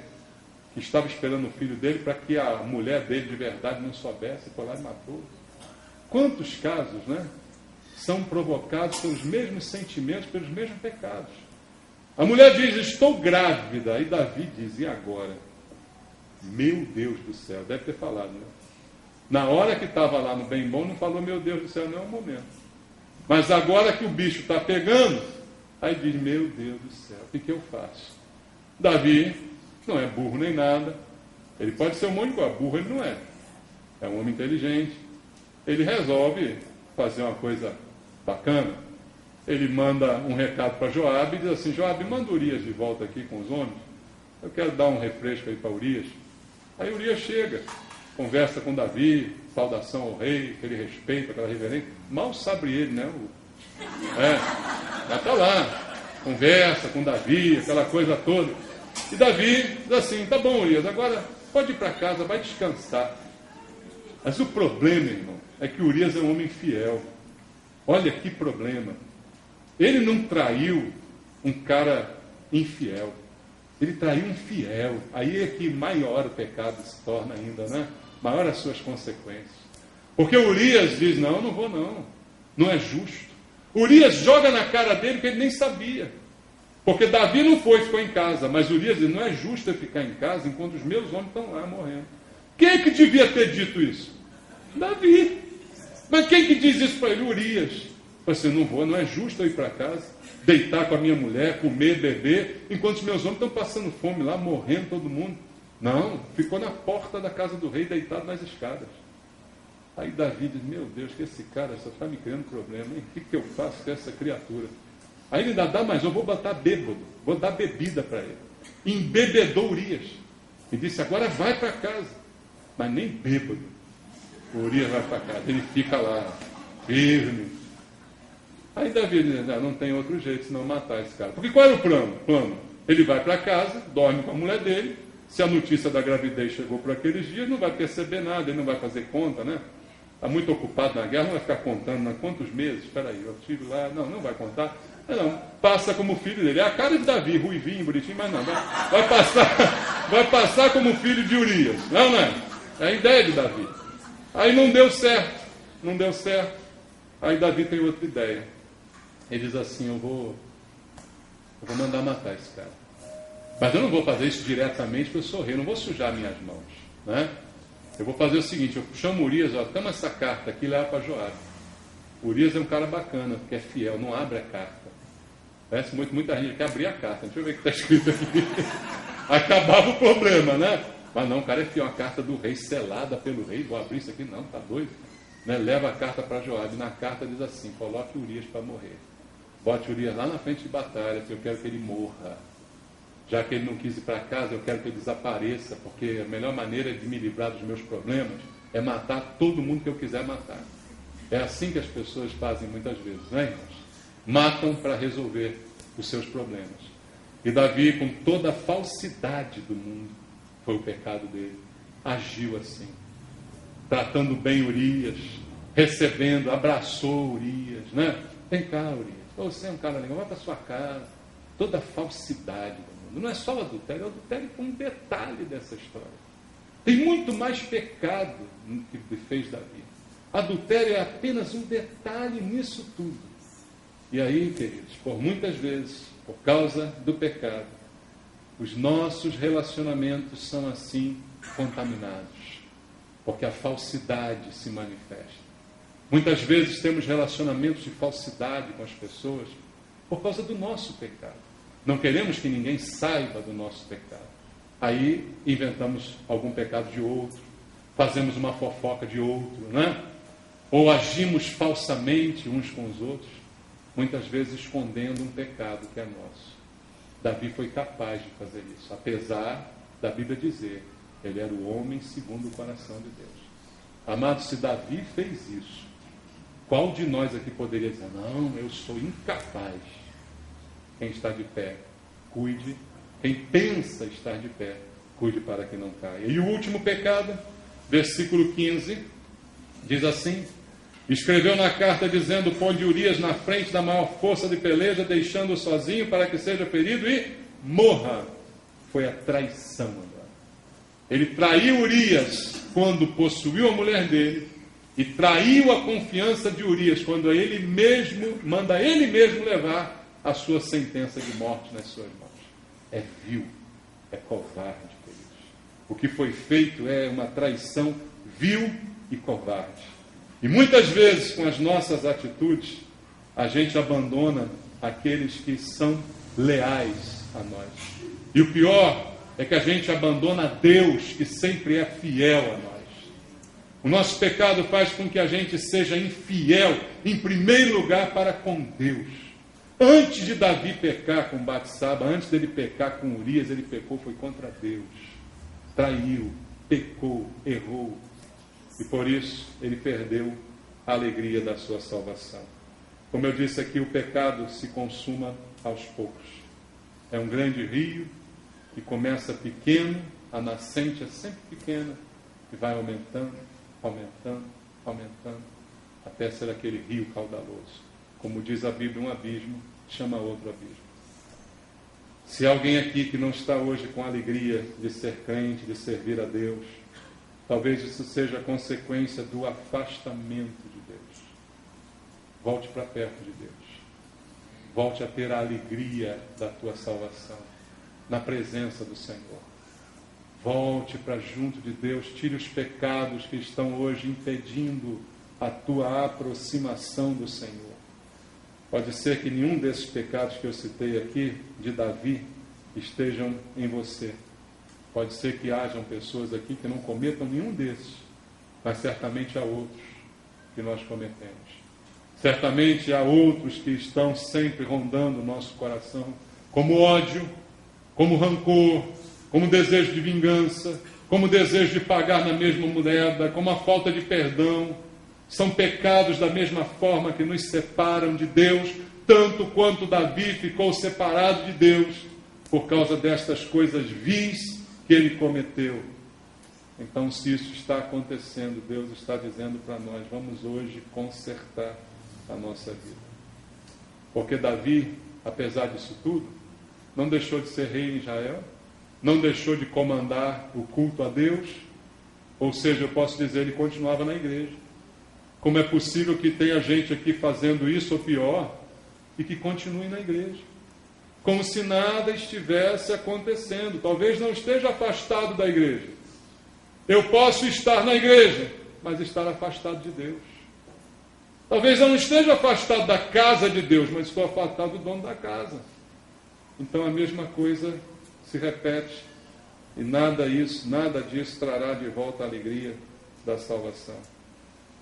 que estava esperando o filho dele para que a mulher dele de verdade não soubesse, foi lá e matou. Quantos casos, né? São provocados pelos mesmos sentimentos, pelos mesmos pecados. A mulher diz, estou grávida. E Davi diz, e agora? Meu Deus do céu, deve ter falado, né? Na hora que estava lá no bem bom, não falou, meu Deus do céu, não é o momento. Mas agora que o bicho está pegando, aí diz, meu Deus do céu, o que eu faço? Davi não é burro nem nada. Ele pode ser um monte de coisa, burro ele não é. É um homem inteligente. Ele resolve fazer uma coisa bacana. Ele manda um recado para Joabe e diz assim, Joabe, manda Urias de volta aqui com os homens. Eu quero dar um refresco aí para Urias. Aí Urias chega, conversa com Davi, saudação ao rei, aquele respeito, aquela reverência. Mal sabe ele, né? Já está lá, conversa com Davi, aquela coisa toda. E Davi diz assim, tá bom, Urias, agora pode ir para casa, vai descansar. Mas o problema, irmão, é que Urias é um homem fiel. Olha que problema. Ele não traiu um cara infiel. Ele traiu um fiel. Aí é que maior o pecado se torna ainda, né? Maior as suas consequências. Porque Urias diz, não vou não. Não é justo. Urias joga na cara dele que ele nem sabia. Porque Davi não foi, ficou em casa. Mas Urias diz, não é justo eu ficar em casa enquanto os meus homens estão lá morrendo. Quem é que devia ter dito isso? Davi. Mas quem que diz isso para ele? Urias. Você não é justo eu ir para casa, deitar com a minha mulher, comer, beber, enquanto os meus homens estão passando fome lá, morrendo todo mundo. Não, ficou na porta da casa do rei, deitado nas escadas. Aí Davi diz, meu Deus, que esse cara só está me criando problema, hein? O que eu faço com essa criatura? Aí ele ainda dá mais, eu vou botar bêbado, vou dar bebida para ele. Embebedou Urias. E disse, agora vai para casa. Mas nem bêbado. O Urias vai para casa, ele fica lá, firme. Aí Davi diz, não tem outro jeito senão matar esse cara. Porque qual era o plano? Ele vai para casa, dorme com a mulher dele. Se a notícia da gravidez chegou por aqueles dias, não vai perceber nada, ele não vai fazer conta, né? Está muito ocupado na guerra, não vai ficar contando, quantos meses? Espera aí, eu estive lá, não vai contar. Não, passa como filho dele. É a cara de Davi, ruivinho, bonitinho, mas não. Vai passar como filho de Urias. Não é? É a ideia de Davi. Aí não deu certo. Aí Davi tem outra ideia. Ele diz assim, eu vou mandar matar esse cara. Mas eu não vou fazer isso diretamente, porque eu sou rei, eu não vou sujar minhas mãos. Né? Eu vou fazer o seguinte, eu chamo Urias, toma essa carta aqui e leva para Joabe. Urias é um cara bacana, porque é fiel, não abre a carta. Parece muita gente quer abrir a carta. Deixa eu ver o que está escrito aqui. Acabava o problema, né? Mas não, o cara é fiel. A carta do rei, selada pelo rei. Vou abrir isso aqui? Não, tá doido. Né? Leva a carta para Joabe. Na carta diz assim: coloque Urias para morrer. Bote Urias lá na frente de batalha, que eu quero que ele morra. Já que ele não quis ir para casa, eu quero que ele desapareça, porque a melhor maneira de me livrar dos meus problemas é matar todo mundo que eu quiser matar. É assim que as pessoas fazem muitas vezes, não é, irmãos? Matam para resolver os seus problemas. E Davi, com toda a falsidade do mundo, foi o pecado dele, agiu assim, tratando bem Urias, recebendo, abraçou Urias, né? Vem cá, Urias, você é um cara legal, vai para sua casa. Toda a falsidade do mundo. Não é só o adultério é um detalhe dessa história. Tem muito mais pecado que fez Davi. Adultério é apenas um detalhe nisso tudo. E aí, queridos, por muitas vezes, por causa do pecado, os nossos relacionamentos são assim contaminados, porque a falsidade se manifesta. Muitas vezes temos relacionamentos de falsidade com as pessoas por causa do nosso pecado. Não queremos que ninguém saiba do nosso pecado. Aí inventamos algum pecado de outro, fazemos uma fofoca de outro, né? Ou agimos falsamente uns com os outros, muitas vezes escondendo um pecado que é nosso. Davi foi capaz de fazer isso, apesar da Bíblia dizer, ele era o homem segundo o coração de Deus. Amado, se Davi fez isso, qual de nós aqui poderia dizer, não, eu sou incapaz? Quem está de pé, cuide. Quem pensa estar de pé, cuide para que não caia. E o último pecado, versículo 15, diz assim: escreveu na carta dizendo, põe Urias na frente da maior força de peleja, deixando-o sozinho para que seja ferido e morra. Foi a traição agora. Ele traiu Urias quando possuiu a mulher dele e traiu a confiança de Urias quando ele mesmo, manda ele mesmo levar a sua sentença de morte nas suas mãos. É vil, é covarde, queridos. O que foi feito é uma traição vil e covarde. E muitas vezes, com as nossas atitudes, a gente abandona aqueles que são leais a nós. E o pior é que a gente abandona Deus, que sempre é fiel a nós. O nosso pecado faz com que a gente seja infiel, em primeiro lugar, para com Deus. Antes de Davi pecar com Batsaba, antes dele pecar com Urias, ele pecou, foi contra Deus. Traiu, pecou, errou. E por isso ele perdeu a alegria da sua salvação. Como eu disse aqui, o pecado se consuma aos poucos. É um grande rio que começa pequeno, a nascente é sempre pequena, e vai aumentando, aumentando, aumentando, até ser aquele rio caudaloso. Como diz a Bíblia, um abismo chama outro abismo. Se alguém aqui que não está hoje com alegria de ser crente, de servir a Deus, talvez isso seja consequência do afastamento de Deus. Volte para perto de Deus. Volte a ter a alegria da tua salvação, na presença do Senhor. Volte para junto de Deus, tire os pecados que estão hoje impedindo a tua aproximação do Senhor. Pode ser que nenhum desses pecados que eu citei aqui, de Davi, estejam em você. Pode ser que hajam pessoas aqui que não cometam nenhum desses, mas certamente há outros que nós cometemos. Certamente há outros que estão sempre rondando o nosso coração, como ódio, como rancor, como desejo de vingança, como desejo de pagar na mesma moeda, como a falta de perdão. São pecados da mesma forma que nos separam de Deus, tanto quanto Davi ficou separado de Deus por causa destas coisas vis que ele cometeu. Então, se isso está acontecendo, Deus está dizendo para nós, vamos hoje consertar a nossa vida. Porque Davi, apesar disso tudo, não deixou de ser rei em Israel, não deixou de comandar o culto a Deus, ou seja, eu posso dizer, ele continuava na igreja. Como é possível que tenha gente aqui fazendo isso ou pior e que continue na igreja? Como se nada estivesse acontecendo. Talvez não esteja afastado da igreja. Eu posso estar na igreja, mas estar afastado de Deus. Talvez eu não esteja afastado da casa de Deus, mas estou afastado do dono da casa. Então a mesma coisa se repete. E nada disso trará de volta a alegria da salvação.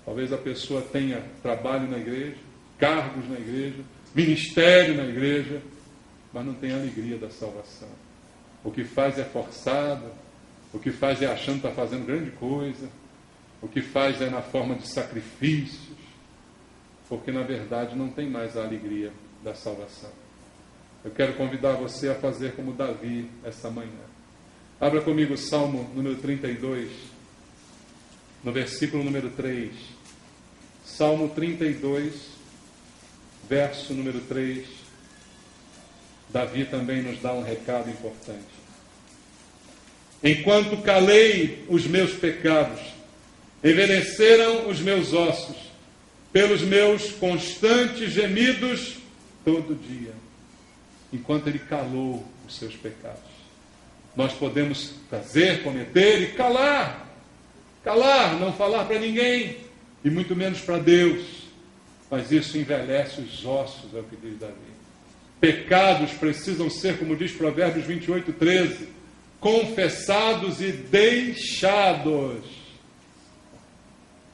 Talvez a pessoa tenha trabalho na igreja, cargos na igreja, ministério na igreja, mas não tem a alegria da salvação. O que faz é forçado, o que faz é achando que está fazendo grande coisa, o que faz é na forma de sacrifícios, porque na verdade não tem mais a alegria da salvação. Eu quero convidar você a fazer como Davi essa manhã. Abra comigo o Salmo número 32, no versículo número 3. Salmo 32, verso número 3. Davi também nos dá um recado importante. Enquanto calei os meus pecados, envelheceram os meus ossos, pelos meus constantes gemidos todo dia. Enquanto ele calou os seus pecados. Nós podemos fazer, cometer e calar. Calar, não falar para ninguém, e muito menos para Deus. Mas isso envelhece os ossos, é o que diz Davi. Pecados precisam ser, como diz Provérbios 28, 13, confessados e deixados.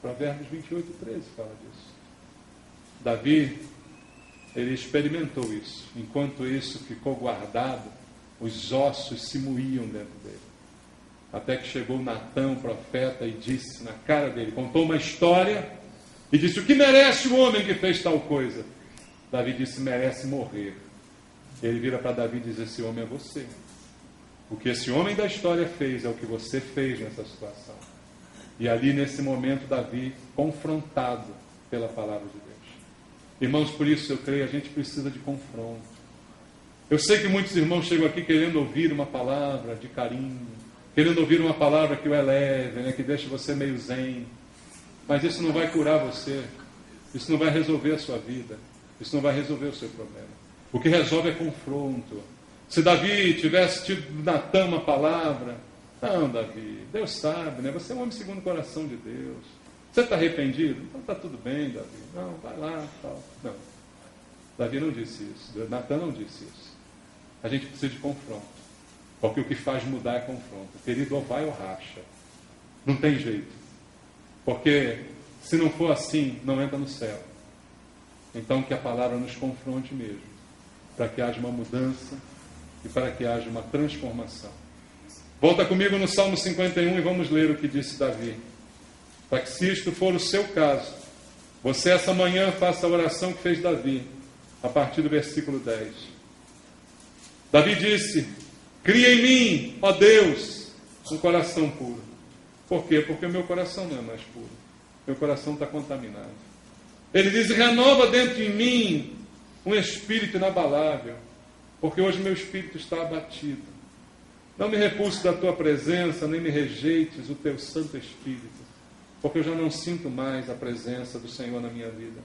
Provérbios 28, 13 fala disso. Davi, ele experimentou isso. Enquanto isso ficou guardado, os ossos se moíam dentro dele. Até que chegou Natã, o profeta, e disse na cara dele, contou uma história e disse: o que merece o homem que fez tal coisa? Davi disse: merece morrer. Ele vira para Davi e diz: esse homem é você. O que esse homem da história fez é o que você fez nessa situação. E ali, nesse momento, Davi, confrontado pela palavra de Deus. Irmãos, por isso eu creio, a gente precisa de confronto. Eu sei que muitos irmãos chegam aqui querendo ouvir uma palavra de carinho, querendo ouvir uma palavra que o eleve, né, que deixe você meio zen. Mas isso não vai curar você. Isso não vai resolver a sua vida. Isso não vai resolver o seu problema. O que resolve é confronto. Se Davi tivesse tido Natã uma palavra, não, Davi, Deus sabe, né? Você é um homem segundo o coração de Deus. Você está arrependido? Então está tudo bem, Davi. Não, vai lá, tal. Não. Davi não disse isso. Natã não disse isso. A gente precisa de confronto. Porque o que faz mudar é confronto. Querido, ou vai ou racha. Não tem jeito. Porque se não for assim, não entra no céu. Então que a palavra nos confronte mesmo. Para que haja uma mudança e para que haja uma transformação. Volta comigo no Salmo 51 e vamos ler o que disse Davi. Para que, se isto for o seu caso, você essa manhã faça a oração que fez Davi, a partir do versículo 10. Davi disse: cria em mim, ó Deus, um coração puro. Por quê? Porque o meu coração não é mais puro. Meu coração está contaminado. Ele diz: renova dentro de mim um espírito inabalável, porque hoje meu espírito está abatido. Não me repulse da tua presença, nem me rejeites o teu Santo Espírito, porque eu já não sinto mais a presença do Senhor na minha vida.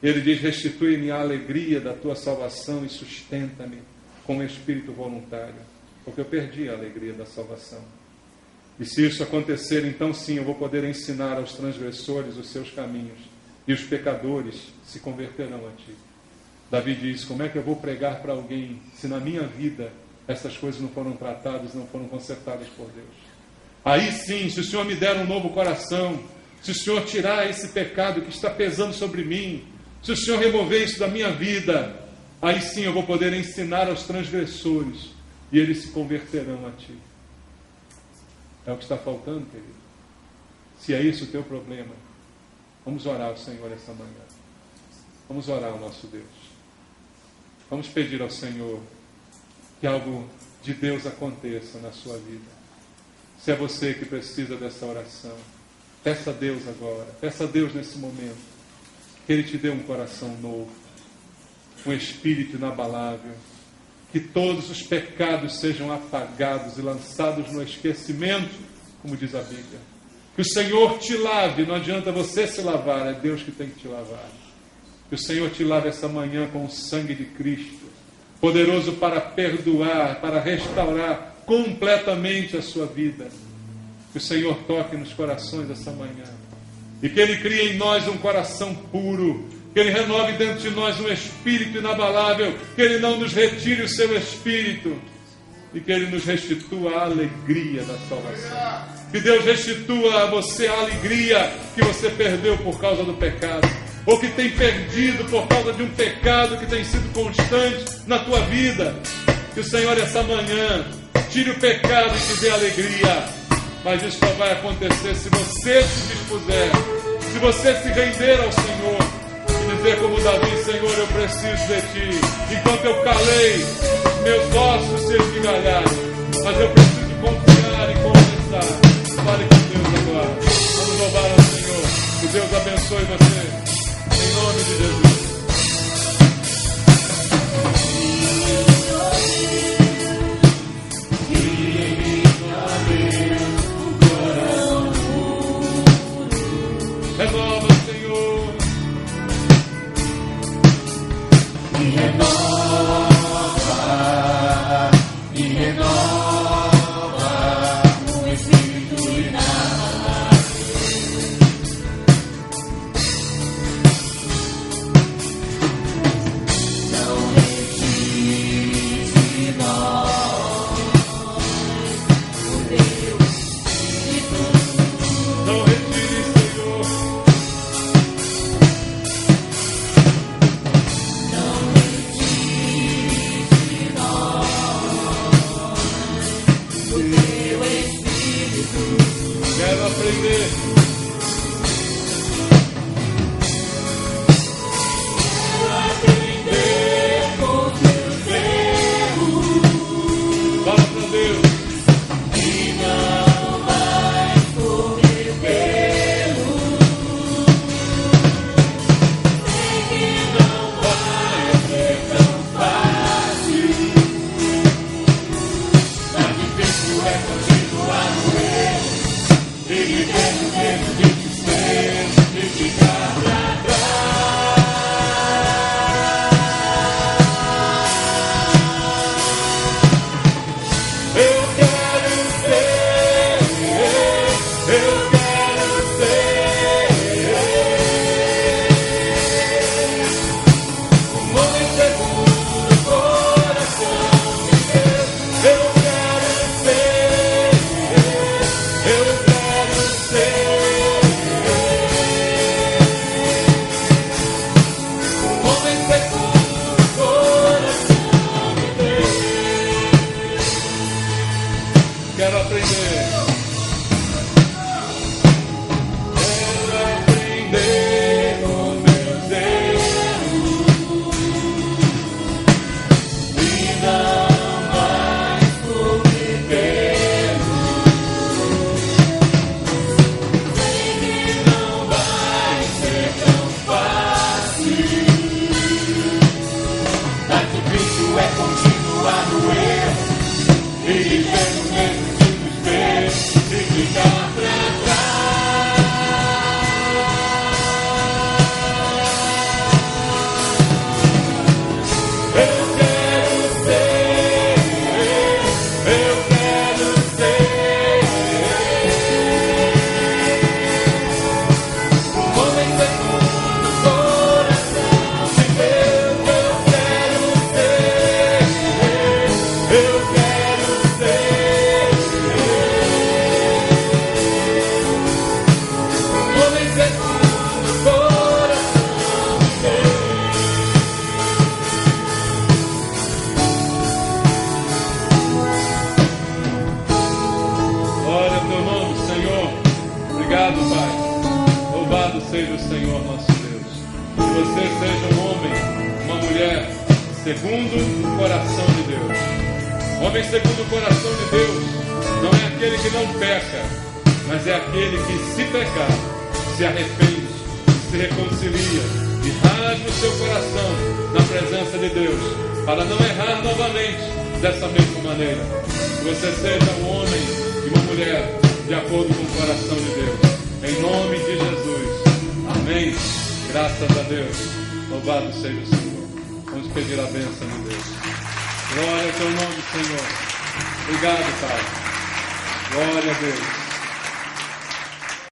Ele diz: restitui-me a alegria da tua salvação e sustenta-me com o espírito voluntário, porque eu perdi a alegria da salvação. E se isso acontecer, então sim, eu vou poder ensinar aos transgressores os seus caminhos, e os pecadores se converterão a ti. Davi diz: como é que eu vou pregar para alguém se na minha vida essas coisas não foram tratadas, não foram consertadas por Deus? Aí sim, se o Senhor me der um novo coração, se o Senhor tirar esse pecado que está pesando sobre mim, se o Senhor remover isso da minha vida, aí sim eu vou poder ensinar aos transgressores e eles se converterão a ti. É o que está faltando, querido. Se é isso o teu problema, vamos orar ao Senhor essa manhã. Vamos orar ao nosso Deus. Vamos pedir ao Senhor que algo de Deus aconteça na sua vida. Se é você que precisa dessa oração, peça a Deus agora, peça a Deus nesse momento, que Ele te dê um coração novo, um espírito inabalável, que todos os pecados sejam apagados e lançados no esquecimento, como diz a Bíblia. Que o Senhor te lave, não adianta você se lavar, é Deus que tem que te lavar. Que o Senhor te lave essa manhã com o sangue de Cristo, poderoso para perdoar, para restaurar completamente a sua vida. Que o Senhor toque nos corações essa manhã e que Ele crie em nós um coração puro, que Ele renove dentro de nós um espírito inabalável, que Ele não nos retire o seu espírito e que Ele nos restitua a alegria da salvação. Que Deus restitua a você a alegria que você perdeu por causa do pecado, ou que tem perdido por causa de um pecado que tem sido constante na tua vida. Que o Senhor essa manhã tire o pecado e te dê alegria. Mas isso só vai acontecer se você se dispuser, se você se render ao Senhor e dizer como Davi: Senhor, eu preciso de Ti. Enquanto eu calei, meus ossos se esmigalharam, mas eu preciso confiar e confessar. Fale com Deus agora. Vamos louvar ao Senhor. Que Deus abençoe você. Em nome de Jesus. Renova, Senhor. Me renova, me renova, o Espírito inabalável. Não retire de nós o teu Espírito. Não retire, Senhor. Quero aprender. Quero aprender com teus erros. Fala pra Deus. E não mais cometê-los. Sei que não vai ser tão fácil, mas difícil é continuar no erro. E vivendo dentro de desespero, de ficar pra trás. Eu quero ser um homem segundo o coração de Deus. Eu quero ser um homem segundo o coração de Deus. Quero aprender. Quero aprender com meus erros e não mais cometê-los. Sei que não vai ser tão fácil, mas difícil é continuar no erro e viver no mesmo desespero e ficar pra trás. Eu quero ser um homem segundo o coração de Deus. Eu quero ser um homem segundo o coração de Deus. Glória ao teu nome, Senhor. Obrigado, Pai. Louvado seja o Senhor nosso Deus. Que você seja um homem, uma mulher segundo o coração de Deus. Homem segundo o coração de Deus não é aquele que não peca, mas é aquele que, se pecar, se arrepende, se reconcilia e rasga o seu coração na presença de Deus, para não errar novamente dessa mesma maneira. Que você seja um homem e uma mulher de acordo com o coração de Deus. Em nome de Jesus. Amém. Graças a Deus. Louvado seja o Senhor. Vamos pedir a bênção de Deus. Glória ao teu nome, Senhor. Obrigado, Pai. Glória a Deus.